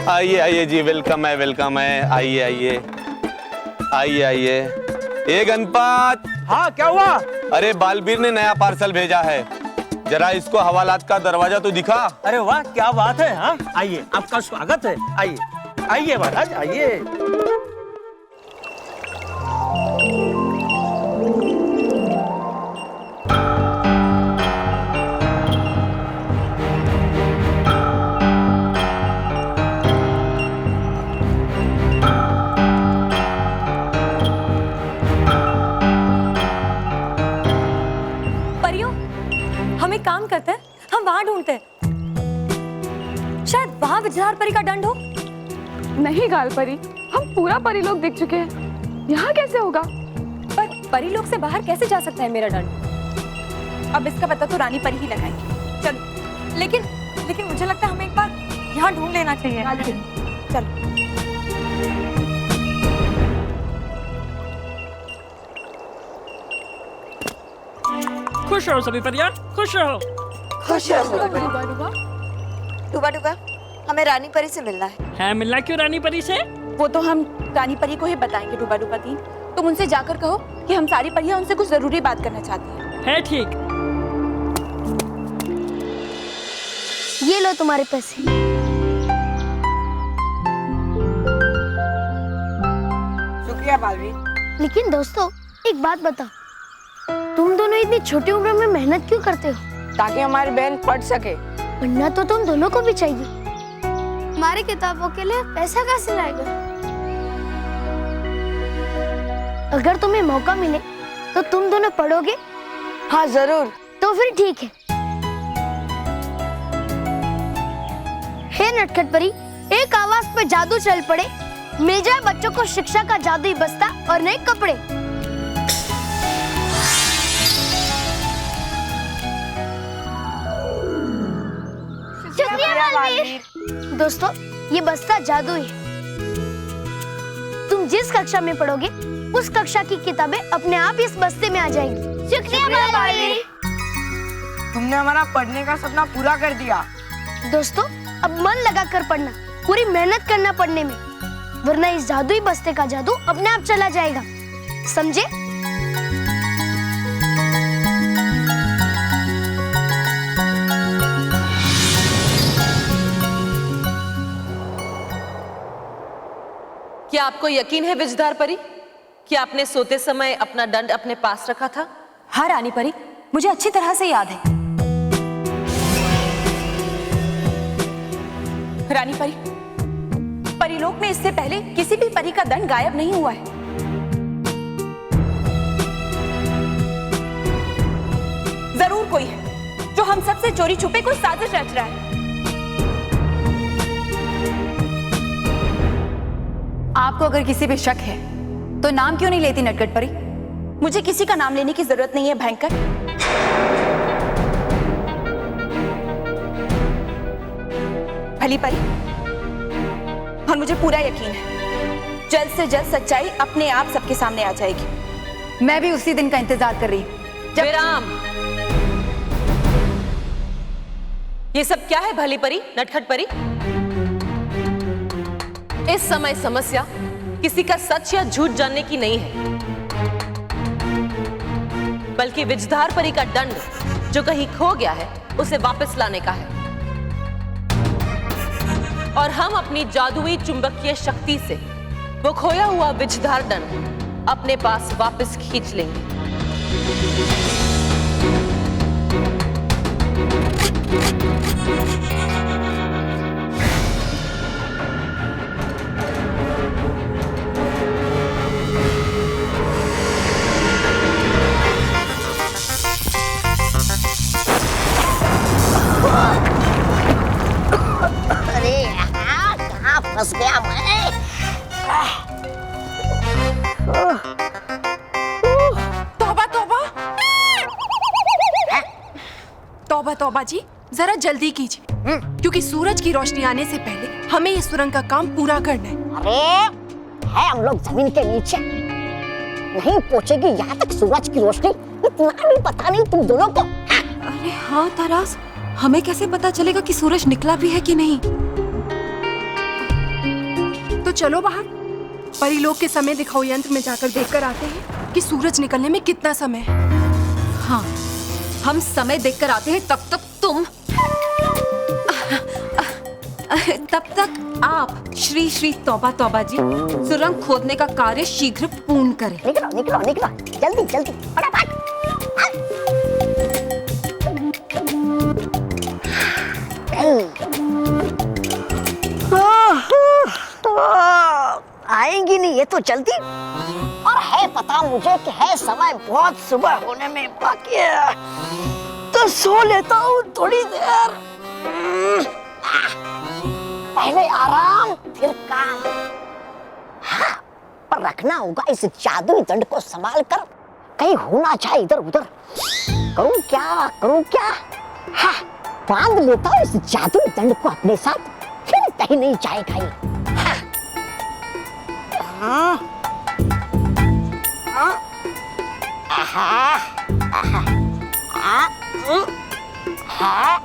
आइए आइए जी, वेलकम है। आइए आइए आइए आइए। ए गणपत। हाँ क्या हुआ? अरे बालवीर ने नया पार्सल भेजा है, जरा इसको हवालात का दरवाजा तो दिखा। अरे वाह क्या बात है। हाँ आइए, आपका स्वागत है। आइए आइए महाराज आइए। हम एक काम करते हैं, हम वहां ढूंढते हैं, शायद वहां विजधार परी का दंड हो। नहीं गाल परी, हम पूरा परी लोग देख चुके हैं, यहाँ कैसे होगा? पर परी लोग से बाहर कैसे जा सकता है मेरा दंड? अब इसका पता तो रानी परी ही लगाएगी। चलो। लेकिन मुझे लगता है हमें एक बार यहाँ ढूंढ लेना चाहिए। चलो। खुश रहो सभी परियार, खुश रहो। खुश रहो। डूबा डूबा, हमें रानी परी से मिलना है। मिलना क्यों रानी परी से? वो तो हम रानी परी को ही बताएंगे। डूबा डूबा तीन, तुम उनसे जाकर कहो कि हम सारी परियां उनसे कुछ जरूरी बात करना चाहती हैं। है ठीक। ये लो तुम्हारे पैसे। शुक्रिया बालवीर। लेकिन दोस्तों एक बात बताओ, तुम दोनों इतनी छोटी उम्र में मेहनत क्यों करते हो? ताकि हमारी बहन पढ़ सके। पढ़ना तो तुम दोनों को भी चाहिए। हमारी किताबों के लिए पैसा कहाँ से लाएगा? अगर तुम्हें मौका मिले तो तुम दोनों पढ़ोगे? हाँ जरूर। तो फिर ठीक है। हे नटखट परी, एक आवाज पे जादू चल पड़े, मिल जाए बच्चों को शिक्षा का जादुई बस्ता और नए कपड़े। शुक्रिया बालवीर। दोस्तों ये बस्ता जादुई है। तुम जिस कक्षा में पढ़ोगे उस कक्षा की किताबें अपने आप इस बस्ते में आ जाएंगी। शुक्रिया बालवीर। तुमने हमारा पढ़ने का सपना पूरा कर दिया। दोस्तों अब मन लगा कर पढ़ना, पूरी मेहनत करना पढ़ने में, वरना इस जादुई बस्ते का जादू अपने आप चला जाएगा, समझे? क्या आपको यकीन है विजधार परी कि आपने सोते समय अपना दंड अपने पास रखा था? हाँ रानी परी, मुझे अच्छी तरह से याद है। रानी परी, परीलोक में इससे पहले किसी भी परी का दंड गायब नहीं हुआ है। जरूर कोई है जो हम सबसे चोरी छुपे कोई साजिश रच रहा है। आपको अगर किसी पे शक है तो नाम क्यों नहीं लेती नटखट परी? मुझे किसी का नाम लेने की जरूरत नहीं है भयंकर। भली परी, और मुझे पूरा यकीन है जल्द से जल्द सच्चाई अपने आप सबके सामने आ जाएगी। मैं भी उसी दिन का इंतजार कर रही हूँ। विराम। ये सब क्या है भली परी, नटखट परी? इस समय समस्या किसी का सच या झूठ जानने की नहीं है, बल्कि विजधार परी का दंड जो कहीं खो गया है उसे वापस लाने का है। और हम अपनी जादुई चुंबकीय शक्ति से वो खोया हुआ विजधार दंड अपने पास वापस खींच लेंगे। फंस गया मैं। तौबा तौबा। तौबा तौबा जी, जरा जल्दी कीजिए, क्योंकि सूरज की रोशनी आने से पहले हमें इस सुरंग का काम पूरा करना है। अरे है हम लोग जमीन के नीचे, नहीं पहुंचेगी यहाँ तक सूरज की रोशनी, इतना भी पता नहीं तुम दोनों को। अरे हाँ तरास, हमें कैसे पता चलेगा कि सूरज निकला भी है कि नहीं? चलो बाहर, परीलोक के समय दिखाओ यंत्र में जाकर देखकर आते हैं कि सूरज निकलने में कितना समय है। हाँ, हम समय देखकर आते हैं, तब तक तुम तब तक आप श्री श्री तौबा तौबा जी सुरंग खोदने का कार्य शीघ्र पूर्ण करें। निकलो निकलो निकलो, जल्दी जल्दी फटाफट। आएंगी नहीं ये तो जल्दी, और है पता मुझे कि है समय बहुत सुबह होने में बाकी है, तो सो लेता हूँ थोड़ी देर। पहले आराम फिर काम। हाँ, पर रखना होगा इस जादुई दंड को संभाल कर, कहीं होना चाहे इधर उधर। करूँ क्या? हाँ, बांध लेता हूँ इस जादुई दंड को अपने साथ, फिर कहीं नहीं जाएगा ये। हाँ। हाँ। आहा, आहा, हाँ। हाँ।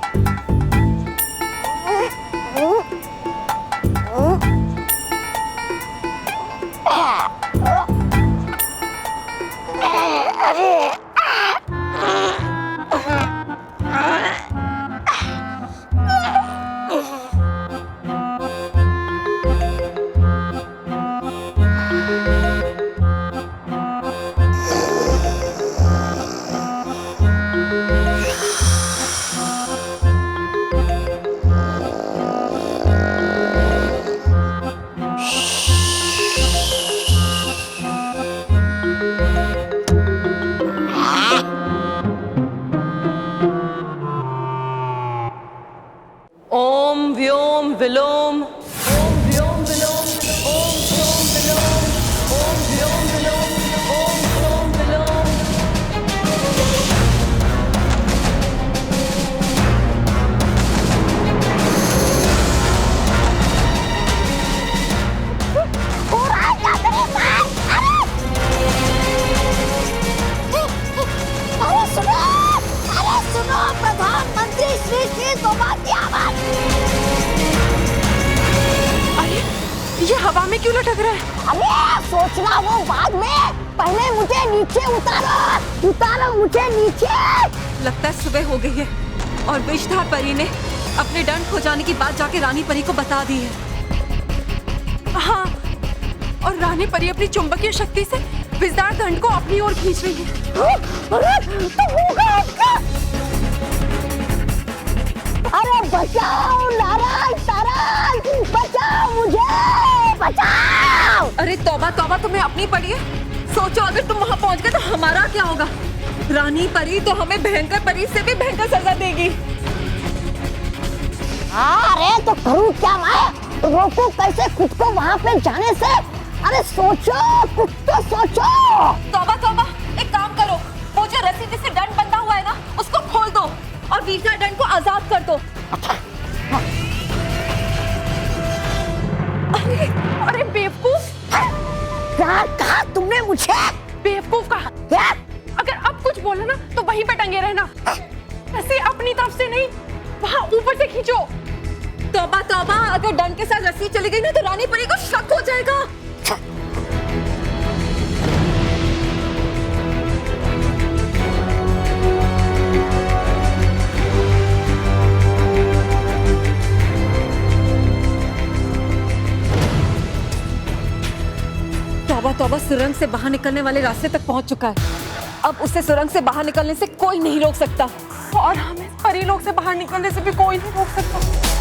ओम व्योम विलोम, ओम व्योम विलोम, ओम व्योम विलोम, ओम व्योम विलोम, ओम व्योम विलोम। अरे सुनो प्रधानमंत्री श्री श्री तौबा की आवाज। अरे ये हवा में क्यों लटक रहा है? अरे सोचना वो बाद में, पहले मुझे नीचे उतारो मुझे नीचे। लगता है सुबह हो गई है और विषधार परी ने अपने दंड खो जाने की बात जाके रानी परी को बता दी है। हाँ, और रानी परी अपनी चुंबकीय शक्ति से विषधार दंड को अपनी ओर खींच रही है। अरे बचाओ नारायण, बचाओ मुझे, बचाओ। अरे तौबा तौबा, तुम्हें अपनी पड़ी है? सोचो अगर तुम वहाँ पहुँच गए तो हमारा क्या होगा? रानी परी तो हमें भयंकर परी से भी भयंकर सजा देगी। अरे तो करूँ क्या मैं? रोकूं कैसे खुद को वहाँ पे जाने से? अरे सोचो, कुछ तो सोचो। तौबा तौबा, एक काम करो, वो जो रस्सी जिससे दंड बंधा हुआ है ना, उसको खोल दो और विषधार दंड को आजाद कर दो। अरे बेवकूफ, क्या कहा तुमने मुझे? बेवकूफ कहा। क्या? अगर अब कुछ बोला ना तो वहीं पे टंगे रहना, ऐसे अपनी तरफ से नहीं, वहाँ ऊपर से खींचो। तौबा तौबा, अगर दंड के साथ रस्सी चली गई ना तो रानी परी को शक हो जाएगा। तौबा तौबा, सुरंग से बाहर निकलने वाले रास्ते तक पहुंच चुका है। अब उसे सुरंग से बाहर निकलने से कोई नहीं रोक सकता, और हमें परीलोक से बाहर निकलने से भी कोई नहीं रोक सकता।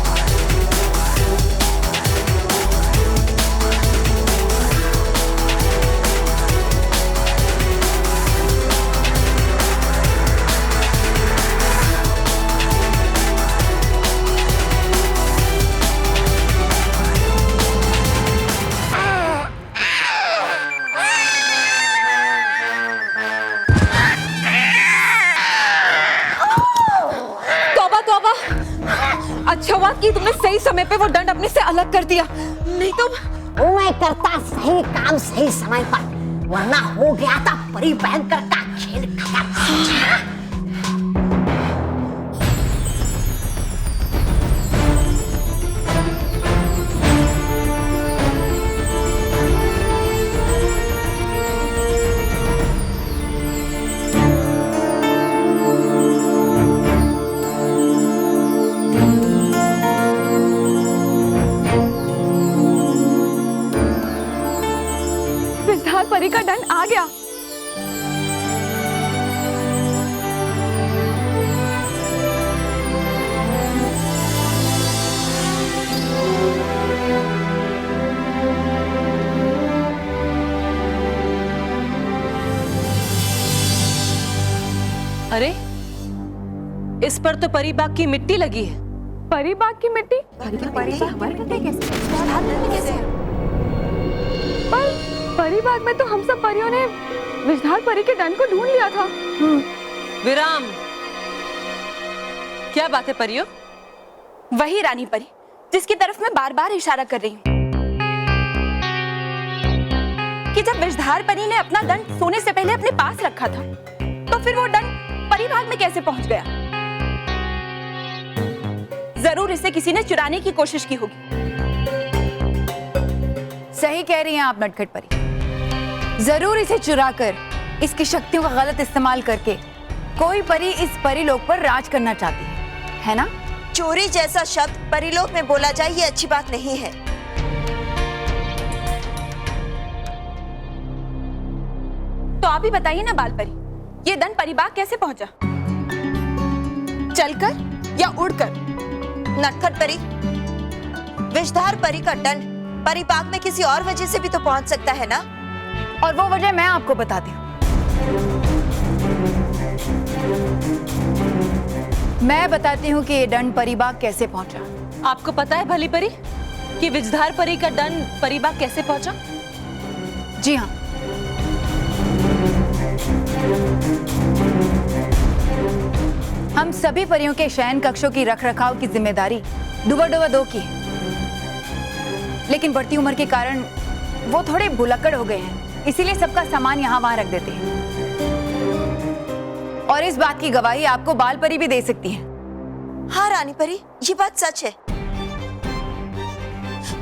अच्छा हुआ कि तुमने सही समय पे वो दंड अपने से अलग कर दिया, नहीं तो मैं करता सही काम सही समय पर, वरना हो गया था परी भयंकर का खेल खत्म। अरे, इस पर तो परी बाग की मिट्टी लगी है। परी बाग की मिट्टी? पर परी बाग में तो हम सब परियों ने विषधार परी के दंड को ढूंढ लिया था। विराम, क्या बात है परियों? वही रानी परी जिसकी तरफ मैं बार बार इशारा कर रही हूँ कि जब विषधार परी ने अपना दंड सोने से पहले अपने पास रखा था, तो फिर वो दंड परी बाग में कैसे पहुंच गया? जरूर इसे किसी ने चुराने की कोशिश की होगी। सही कह रही हैं आप नटखट परी। जरूर इसे चुराकर इसकी शक्तियों का गलत इस्तेमाल करके कोई परी इस परीलोक पर राज करना चाहती है ना? चोरी जैसा शब्द परीलोक में बोला जाए ये अच्छी बात नहीं है। तो आप ही बताइए ना बाल परी, ये दंड परिबाग कैसे पहुंचा? चलकर या उड़कर? नटखट परी, विषधार परी का दंड परिबाग में किसी और वजह से भी तो पहुंच सकता है ना? और वो वजह मैं आपको बताती हूँ। मैं बताती हूँ कि ये दंड परिबाग कैसे पहुंचा। आपको पता है भली परी कि विषधार परी का दंड परिबाग कैसे पहुंचा? जी हाँ, हम सभी परियों के शयन कक्षों की रखरखाव की जिम्मेदारी डुबा दो की है, लेकिन बढ़ती उम्र के कारण वो थोड़े भुलक्कड़ हो गए हैं, इसीलिए सबका सामान यहाँ वहां रख देते हैं। और इस बात की गवाही आपको बाल परी भी दे सकती है। हाँ रानी परी, ये बात सच है।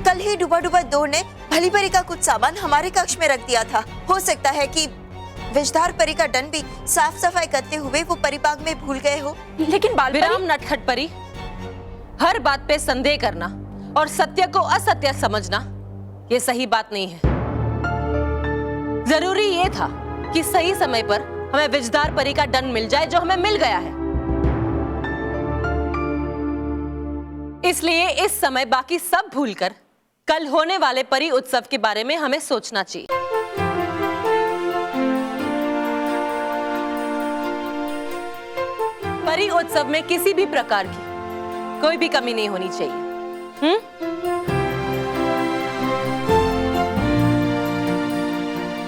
कल ही डुबा दो ने भली परी का कुछ सामान हमारे कक्ष में रख दिया था। हो सकता है कि विषधार परी का दंड भी साफ सफाई करते हुए वो परिबाग में भूल गए हो। लेकिन बाल विराम नटखट परी, हर बात पे संदेह करना और सत्य को असत्य समझना ये सही बात नहीं है। जरूरी ये था कि सही समय पर हमें विषधार परी का दंड मिल जाए, जो हमें मिल गया है। इसलिए इस समय बाकी सब भूलकर कल होने वाले परी उत्सव के बारे में हमें सोचना चाहिए। परी उत्सव में किसी भी प्रकार की कोई भी कमी नहीं होनी चाहिए।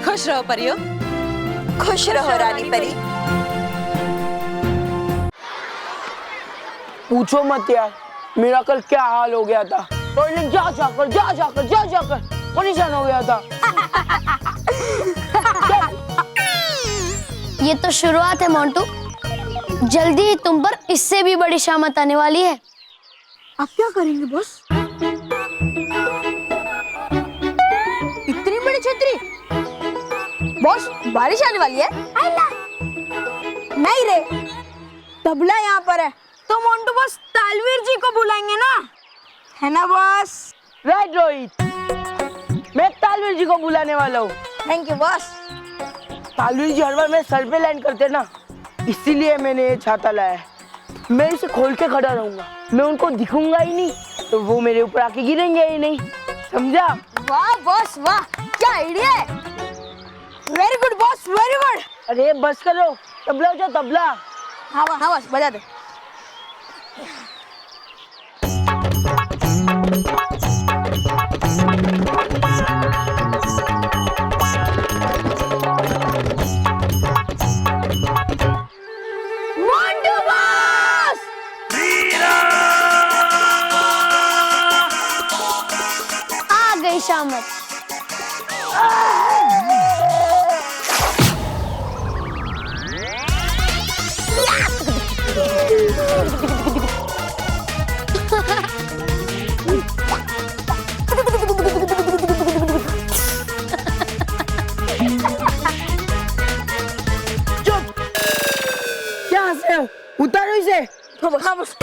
खुश रहो परियों। खुश रहो रानी परी। पूछो मत यार, मेरा कल क्या हाल हो गया था। टॉयलेट जा जाकर परेशान हो गया था। ये तो शुरुआत है मोंटू, जल्दी ही तुम पर इससे भी बड़ी शामत आने वाली है। अब क्या करेंगे बॉस? इतनी बड़ी छतरी? बॉस बारिश आने वाली है। नहीं रे, तबला यहाँ पर है तो मोंटू बॉस तालवीर जी को बुलाएंगे ना, है ना बॉस? राइट रोहित, मैं तालवीर जी को बुलाने वाला हूँ। Thank you boss. Talvir ji हर बार मेरे सर पे लैंड करते ना, इसीलिए मैंने ये छाता लाया है। मैं इसे खोल के खड़ा रहूंगा, मैं उनको दिखूंगा ही नहीं तो वो मेरे ऊपर आके गिरेंगे ही नहीं, समझा? वाह बॉस वाह, क्या आइडिया है। Very good boss, very good. अरे बस करो, तबला बजाओ तबला। हाँ बॉस बजा दे। मोंटू बॉस! आ गई शामत। उतारो इसे। हाँ बस।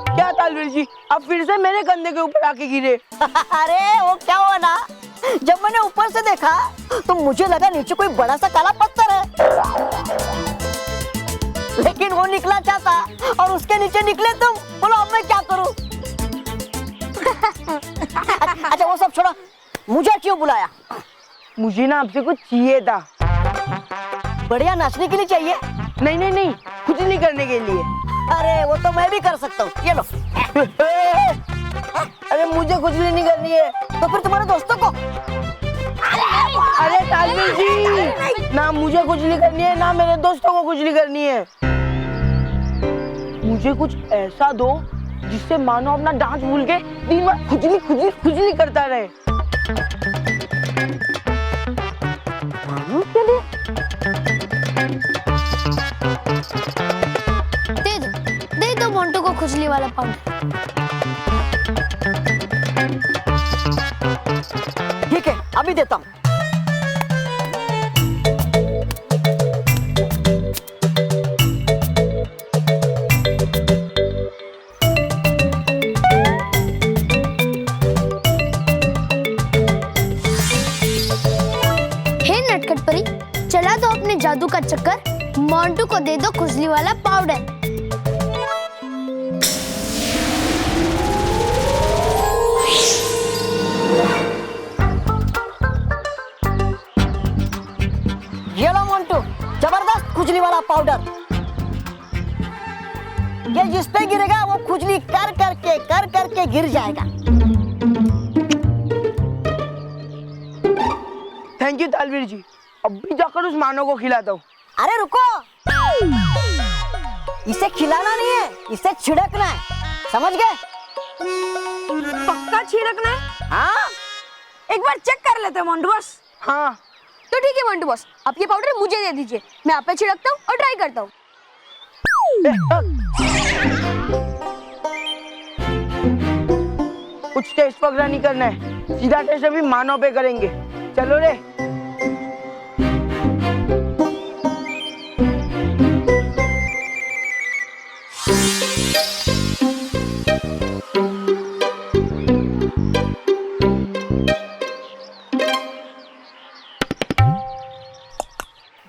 क्या तालवीर जी, आप फिर से मेरे कंधे के ऊपर आके गिरे? अरे वो क्या हुआ ना, जब मैंने ऊपर से देखा तो मुझे लगा नीचे कोई बड़ा सा काला पत्थर है। लेकिन वो निकला चाहता और उसके नीचे निकले तुम। बोलो अब मैं क्या करूं? अच्छा वो सब छोड़ो, मुझे क्यों बुलाया? मुझे ना आपसे कुछ चाहिए था। बढ़िया नाचने के लिए चाहिए? नहीं नहीं नहीं, कुछ नहीं करने के लिए। अरे वो तो मैं भी कर सकता हूँ, ये लो। अरे मुझे कुछ भी नहीं करनी है। तो फिर तुम्हारे दोस्तों को? अरे तालवीर जी, ना मुझे कुछ नहीं करनी है, ना मेरे दोस्तों को कुछ नहीं करनी है। मुझे कुछ ऐसा दो जिससे मानो अपना डांस भूल के दिन भर खुजली खुजली खुजली करता रहे। मानो के लिए? दे दो मोंटू को खुजली वाला पाउडर। ठीक है, अभी देता हूँ। हे नटखट परी, चला दो अपने जादू का चक्कर, मोंटू को दे दो खुजली वाला पाउडर। ये लो मोंटू, जबरदस्त खुजली वाला पाउडर। ये जिस पे गिरेगा वो खुजली कर करके गिर जाएगा। थैंक यू तालवीर जी, अभी जाकर उस मानो को खिलाता हूँ। अरे रुको, इसे खिलाना नहीं है, इसे छिड़कना है, समझ गए? पक्का छिड़कना है? हाँ, एक बार चेक कर लेते हैं मोंटू बॉस। हाँ तो ठीक है मोंटू बॉस, आप ये पाउडर मुझे दे दीजिए, मैं आप पे छिड़कता हूँ और ट्राई करता हूँ। कुछ टेस्ट वगैरह नहीं करना है, सीधा टेस्ट अभी मानो पे करेंगे। चलो रे।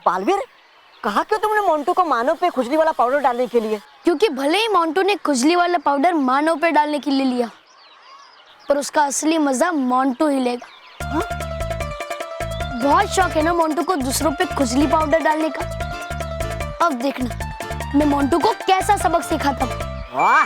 बालवीर, कहा क्यों तुमने मोंटू को मानो पे खुजली वाला पाउडर डालने के लिए? क्योंकि भले ही मोंटू ने खुजली वाला पाउडर मानो पे डालने के लिए लिया, पर उसका असली मजा मोंटू ही लेगा। हाँ? बहुत शौक है ना मोंटू को दूसरों पे खुजली पाउडर डालने का। अब देखना मैं मोंटू को कैसा सबक सिखाता हूँ। वाह,